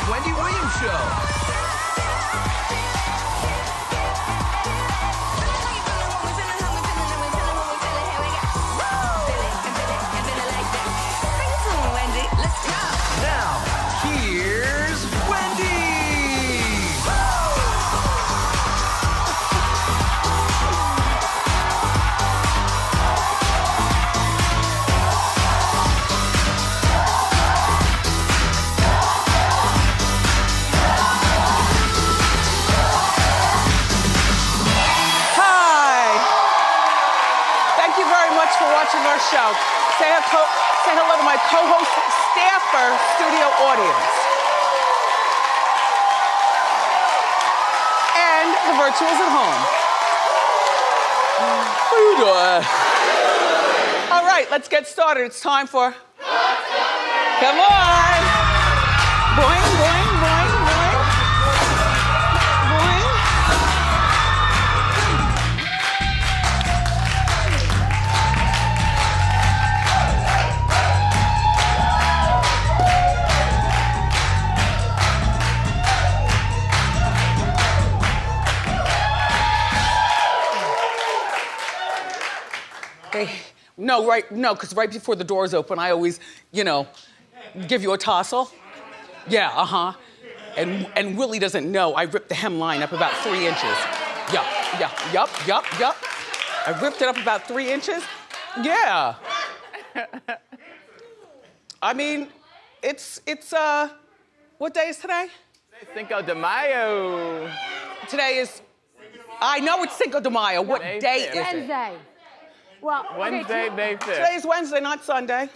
Wendy Williams Show. Now, here's Wendy! Hi! Thank you very much for watching our show. Say hello to my co-host staffer studio audience. And the virtuals at home. What are you doing? All right, let's get started. It's time for... Come on! Boing, boing, boing, boing. Boing. No, because right before the doors open, I always, give you a tousle. Yeah, And Willie doesn't know I ripped the hemline up about 3 inches. Yup. I ripped it up about 3 inches. Yeah. I mean, it's what day is today? Cinco de Mayo. Today is, I know it's Cinco de Mayo. What May day 5th. is it? Wednesday. Well, Wednesday, May 5th. Today's Wednesday, not Sunday.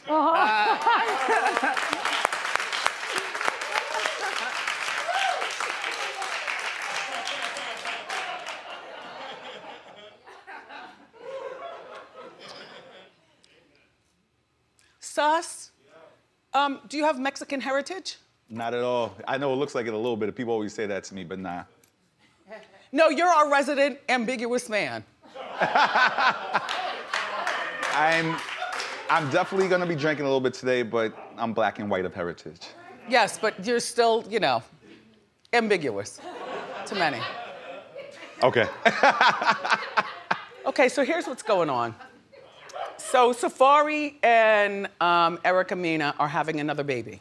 Sus, do you have Mexican heritage? Not at all. I know it looks like it a little bit. People always say that to me, but nah. No, you're our resident ambiguous man. I'm definitely gonna be drinking a little bit today, but I'm black and white of heritage. Yes, but you're still, ambiguous to many. Okay. Okay, so here's what's going on. So Safari and Erica Mena are having another baby.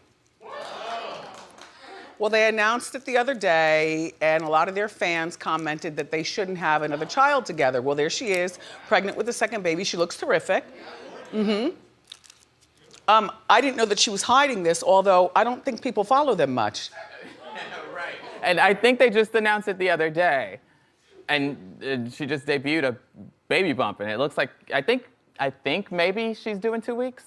Well, they announced it the other day, and a lot of their fans commented that they shouldn't have another child together. Well, there she is, pregnant with a second baby. She looks terrific. I didn't know that she was hiding this, although I don't think people follow them much. Right. And I think they just announced it the other day. And she just debuted a baby bump, and it looks like, I think maybe she's due in 2 weeks.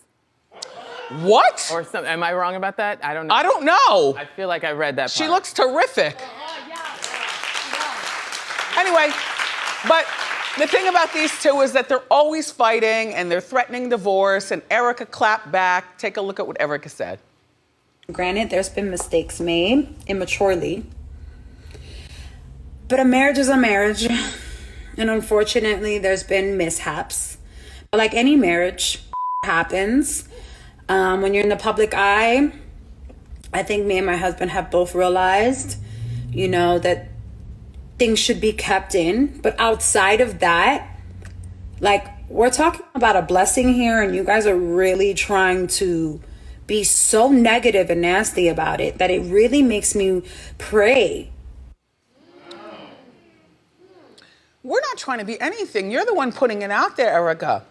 What? Or something. Am I wrong about that? I don't know. I don't know. I feel like I read that part. She looks terrific. Anyway, but the thing about these two is that they're always fighting and they're threatening divorce, and Erica clapped back. Take a look at what Erica said. Granted, there's been mistakes made immaturely, but a marriage is a marriage, and unfortunately, there's been mishaps. But like any marriage, happens. When you're in the public eye, I think me and my husband have both realized, that things should be kept in. But outside of that, we're talking about a blessing here, and you guys are really trying to be so negative and nasty about it that it really makes me pray. We're not trying to be anything. You're the one putting it out there, Erica.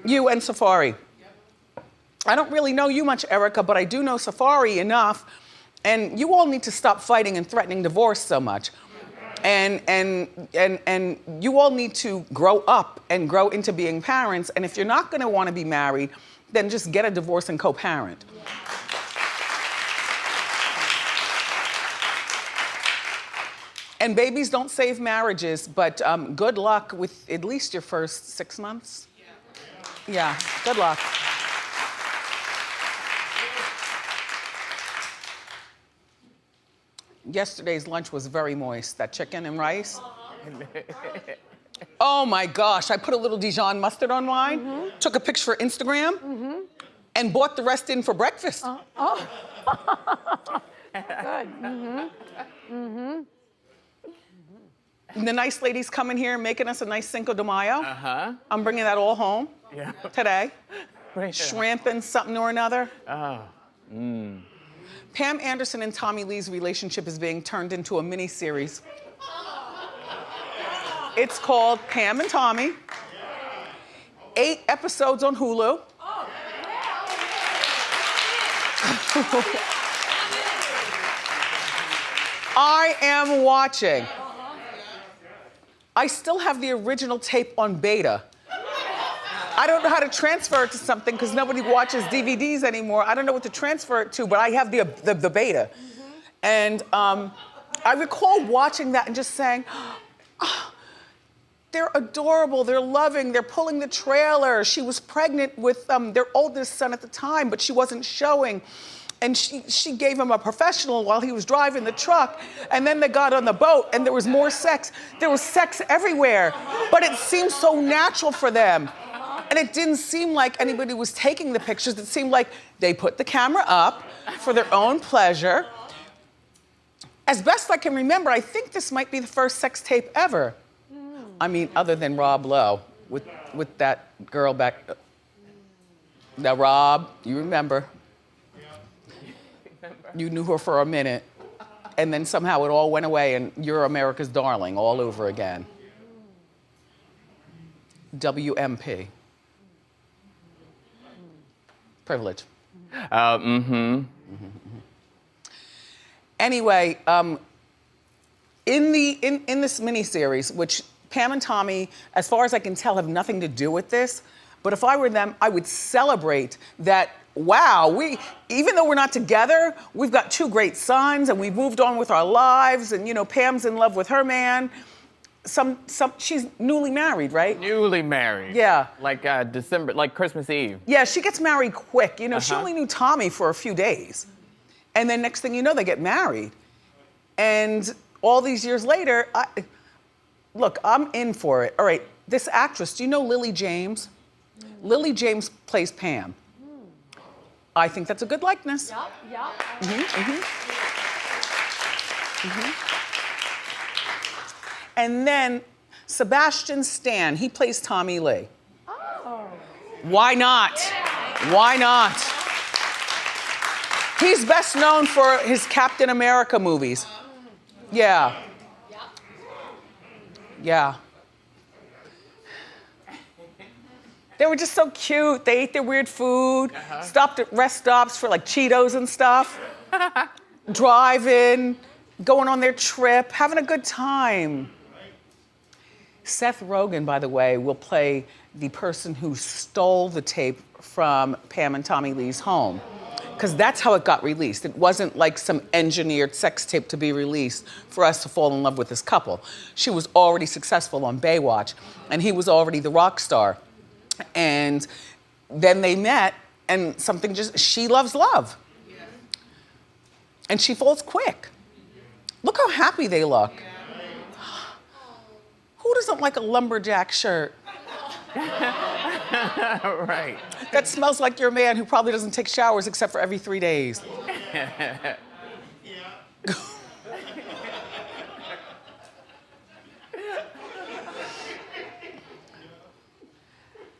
You and Safari. I don't really know you much, Erica, but I do know Safari enough. And you all need to stop fighting and threatening divorce so much. And you all need to grow up and grow into being parents. And if you're not gonna wanna be married, then just get a divorce and co-parent. And babies don't save marriages, but good luck with at least your first 6 months. Yeah, good luck. Yesterday's lunch was very moist. That chicken and rice. Oh my gosh, I put a little Dijon mustard on mine, took a picture for Instagram, and bought the rest in for breakfast. The nice ladies coming here and making us a nice Cinco de Mayo. Uh-huh. I'm bringing that all home Yeah. today. Bring it Shrimp and something or another. Oh. Pam Anderson and Tommy Lee's relationship is being turned into a mini-series. It's called Pam and Tommy. 8 episodes on Hulu. I am watching. I still have the original tape on beta. I don't know how to transfer it to something because nobody watches DVDs anymore. I don't know what to transfer it to, but I have the beta. And I recall watching that and just saying, oh, they're adorable, they're loving, they're pulling the trailer. She was pregnant with their oldest son at the time, but she wasn't showing. And she gave him a professional while he was driving the truck. And then they got on the boat and there was more sex. There was sex everywhere, but it seemed so natural for them. And it didn't seem like anybody was taking the pictures. It seemed like they put the camera up for their own pleasure. As best I can remember, I think this might be the first sex tape ever. I mean, other than Rob Lowe with that girl back. Now, Rob, you remember. You knew her for a minute, and then somehow it all went away, and you're America's darling all over again. WMP. Privilege. Anyway, in this miniseries, which Pam and Tommy, as far as I can tell, have nothing to do with this, but if I were them, I would celebrate that. Wow, even though we're not together, we've got 2 great sons and we've moved on with our lives, and you know, Pam's in love with her man. She's newly married, right? Newly married. Yeah. Like December, like Christmas Eve. Yeah, she gets married quick. You know, she only knew Tommy for a few days. And then next thing you know, they get married. And all these years later, look, I'm in for it. All right, this actress, do you know Lily James? Lily James plays Pam. I think that's a good likeness. Yup. And then Sebastian Stan, he plays Tommy Lee. Oh. Why not? Why not? He's best known for his Captain America movies. Yeah. Yeah. They were just so cute. They ate their weird food, stopped at rest stops for like Cheetos and stuff, driving, going on their trip, having a good time. Seth Rogen, by the way, will play the person who stole the tape from Pam and Tommy Lee's home, because that's how it got released. It wasn't like some engineered sex tape to be released for us to fall in love with this couple. She was already successful on Baywatch, and he was already the rock star. And then they met, and she loves love. And she falls quick. Look how happy they look. Who doesn't like a lumberjack shirt? Right. That smells like your man who probably doesn't take showers except for every 3 days.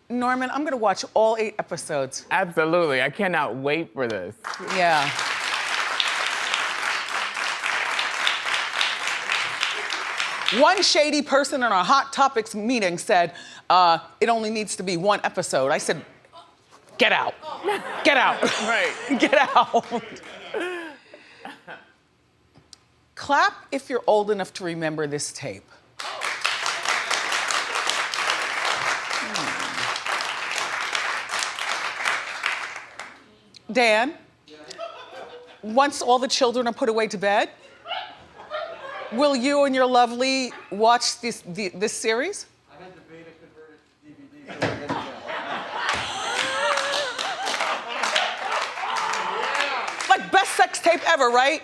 Norman, I'm gonna watch all 8 episodes. Absolutely. I cannot wait for this. Yeah. One shady person in our Hot Topics meeting said, it only needs to be 1 episode. I said, get out. Get out. Right. Get out. Clap if you're old enough to remember this tape. Dan, once all the children are put away to bed, will you and your lovely watch this series? I had the beta converted to DVD, so we're getting Like best sex tape ever, right?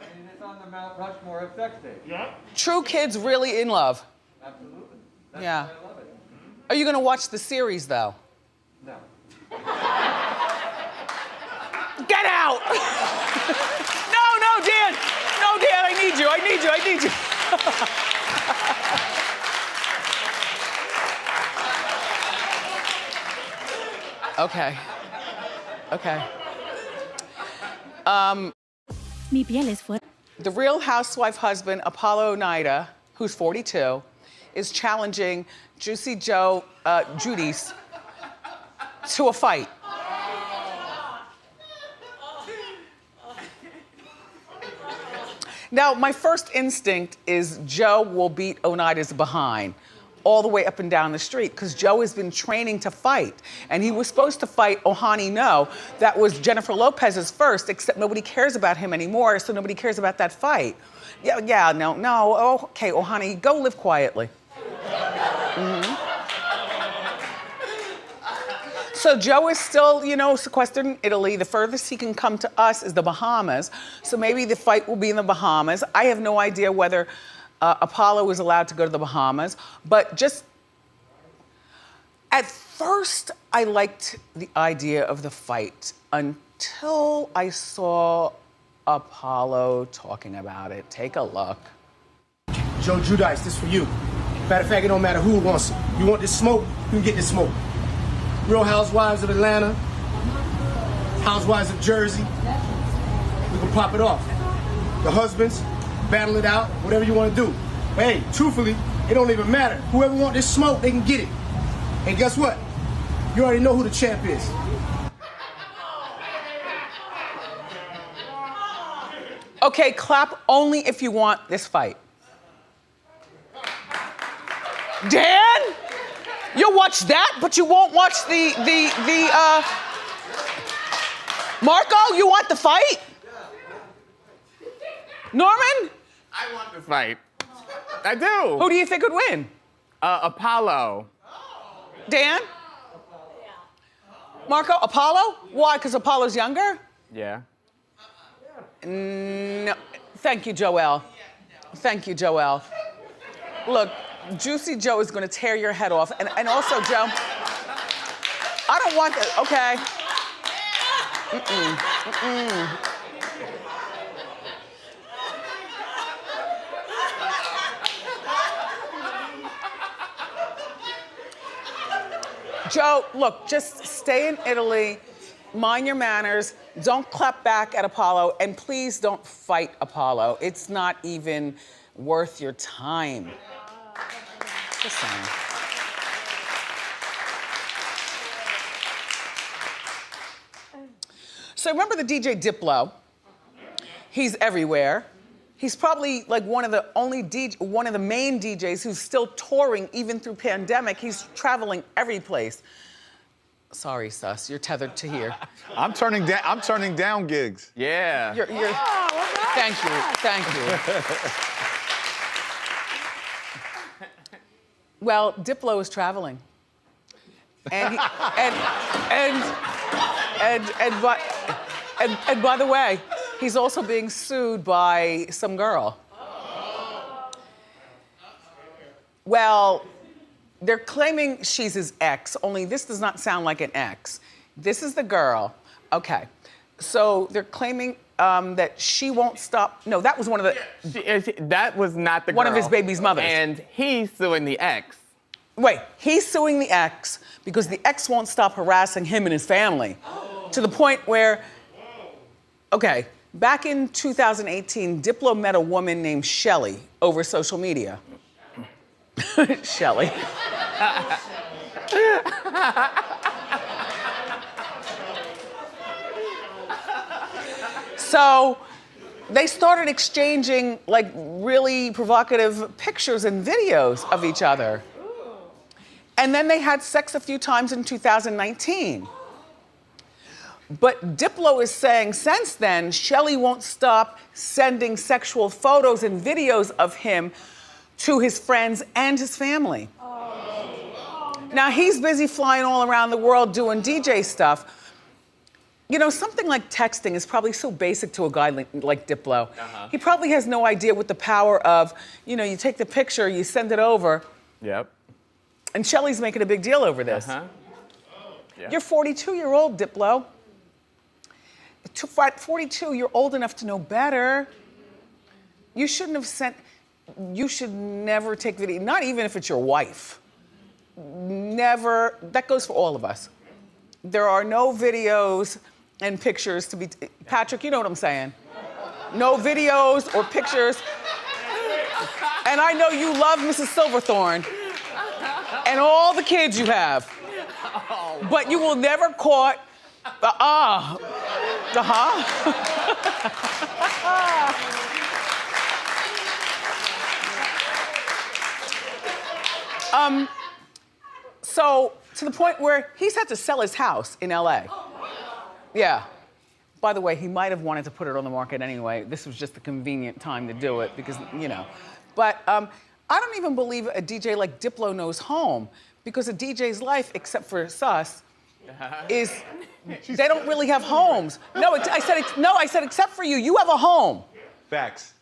I mean, it's on the Mount Rushmore of sex tape. Yeah. True kids really in love. Absolutely. That's Yeah. why I love it. Are you gonna watch the series though? No. Get out! No, Dan! Okay. Okay. Mi piel es fuerte. The Real Housewife husband, Apollo Oneida, who's 42, is challenging Juicy Joe Judice to a fight. Now, my first instinct is Joe will beat Oneida's behind all the way up and down the street because Joe has been training to fight. And he was supposed to fight Ohani No. That was Jennifer Lopez's first, except nobody cares about him anymore, so nobody cares about that fight. No. Oh, okay, Ohani, go live quietly. So Joe is still, sequestered in Italy. The furthest he can come to us is the Bahamas. So maybe the fight will be in the Bahamas. I have no idea whether Apollo is allowed to go to the Bahamas. But just, at first, I liked the idea of the fight until I saw Apollo talking about it. Take a look. Joe Judice, this for you. Matter of fact, it don't matter who wants it. You want this smoke, you can get this smoke. Real Housewives of Atlanta, Housewives of Jersey, we can pop it off. The husbands, battle it out, whatever you want to do. But hey, truthfully, it don't even matter. Whoever want this smoke, they can get it. And guess what? You already know who the champ is. Okay, clap only if you want this fight. Dan? You'll watch that, but you won't watch Marco, you want the fight? Norman? I want this fight. I do. Who do you think would win? Apollo. Dan? Marco, Apollo? Why, because Apollo's younger? Yeah. No, thank you, Joelle. Thank you, Joelle. Look, Juicy Joe is gonna tear your head off. And also, Joe, I don't want that, okay? Joe, look, just stay in Italy, mind your manners, don't clap back at Apollo, and please don't fight Apollo. It's not even worth your time. Just saying. So remember the DJ Diplo? He's everywhere. He's probably like one of the main DJs who's still touring even through pandemic. He's traveling every place. Sorry, Sus, you're tethered to here. I'm turning down gigs. Yeah. Thank you. Well, Diplo is traveling. And by the way, he's also being sued by some girl. Well, they're claiming she's his ex, only this does not sound like an ex. This is the girl. Okay. So they're claiming that she won't stop. No, that was one of the. That was not the girl. One of his baby's mothers. And he's suing the ex. Wait, he's suing the ex because the ex won't stop harassing him and his family to the point where, okay, back in 2018, Diplo met a woman named Shelly over social media. Shelly. So they started exchanging like really provocative pictures and videos of each other. And then they had sex a few times in 2019. But Diplo is saying since then, Shelly won't stop sending sexual photos and videos of him to his friends and his family. Now he's busy flying all around the world doing DJ stuff. You know, something like texting is probably so basic to a guy like Diplo. He probably has no idea what the power of, you know, you take the picture, you send it over. Yep. And Shelly's making a big deal over this. Yeah. You're 42-year-old, Diplo. 42, you're old enough to know better. You shouldn't have sent, you should never take video, not even if it's your wife. Never, that goes for all of us. There are no videos and pictures to be, Patrick, you know what I'm saying? No videos or pictures. And I know you love Mrs. Silverthorne and all the kids you have. But you will never caught the So to the point where he's had to sell his house in LA. Yeah. By the way, he might have wanted to put it on the market anyway. This was just a convenient time to do it because, you know. But I don't even believe a DJ like Diplo knows home because a DJ's life, except for Sus, is they don't really have homes. No, I said except for you. You have a home. Facts.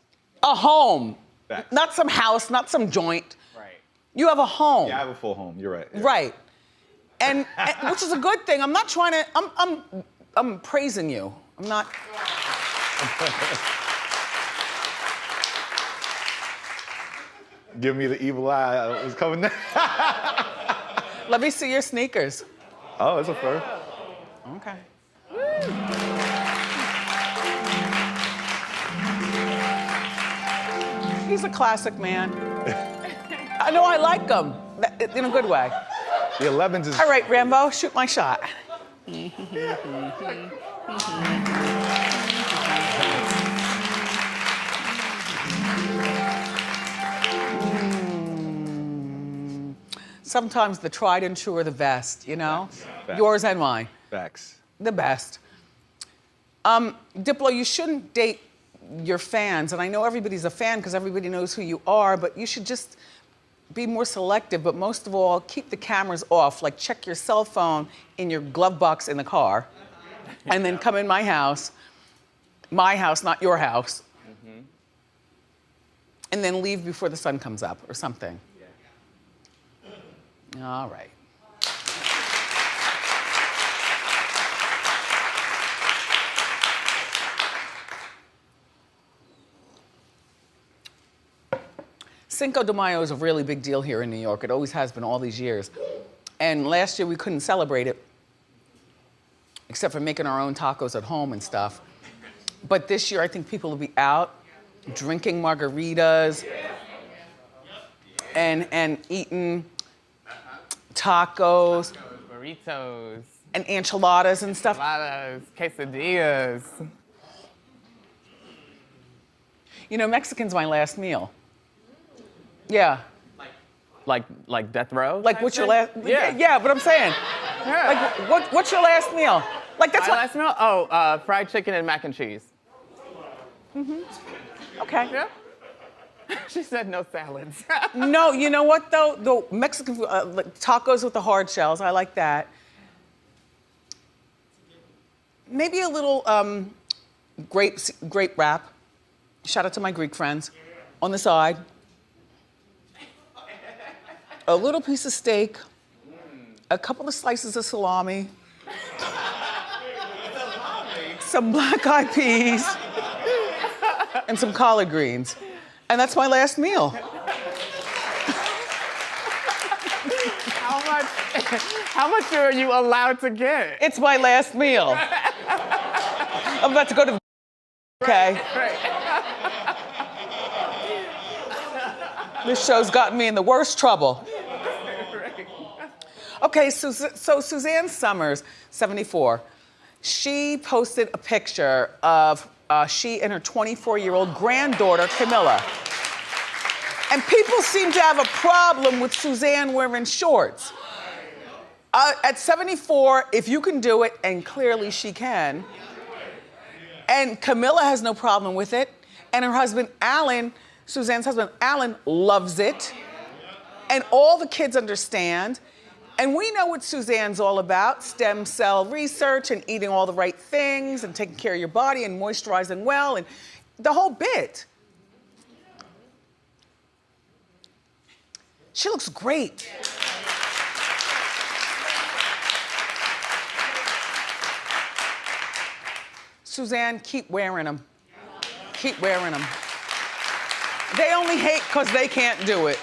A home. Facts. Not some house, not some joint. Right. You have a home. Yeah, I have a full home. You're right. Yeah. Right. And which is a good thing. I'm not trying to, I'm praising you. I'm not. Give me the evil eye. I was coming there. Let me see your sneakers. Oh, it's a fur. Okay. He's a classic man. I know I like him in a good way. The 11s is. All right, Rambo, shoot my shot. Sometimes the tried and true are the best, you know? Facts. Yours and mine. Facts. The best. Diplo, you shouldn't date your fans, and I know everybody's a fan because everybody knows who you are, but you should just be more selective, but most of all, keep the cameras off. Like, check your cell phone in your glove box in the car, and then come in my house, not your house, and then leave before the sun comes up or something. All right. Cinco de Mayo is a really big deal here in New York. It always has been all these years. And last year we couldn't celebrate it, except for making our own tacos at home and stuff. But this year I think people will be out drinking margaritas and eating tacos. Burritos. And enchiladas and stuff. Enchiladas, quesadillas. You know, Mexican's my last meal. Yeah. Like death row? Like, what's your last? Yeah. Yeah, but I'm saying, Yeah. like, what's your last meal? Like, that's My what. last meal? Oh, fried chicken and mac and cheese. Okay. Yeah. She said no salads. No, you know what though? The Mexican food, like tacos with the hard shells, I like that. Maybe a little grape wrap. Shout out to my Greek friends. On the side. A little piece of steak. A couple of slices of salami. Some black-eyed peas. And some collard greens. And that's my last meal. How much are you allowed to get? It's my last meal. I'm about to go to the okay. This show's gotten me in the worst trouble. Okay, so Suzanne Somers, 74, she posted a picture of she and her 24-year-old granddaughter, Camilla. And people seem to have a problem with Suzanne wearing shorts. At 74, if you can do it, and clearly she can, and Camilla has no problem with it, and her husband, Alan, Suzanne's husband, Alan, loves it, and all the kids understand, and we know what Suzanne's all about, stem cell research and eating all the right things and taking care of your body and moisturizing well and the whole bit. She looks great. Suzanne, keep wearing them. Keep wearing them. They only hate because they can't do it.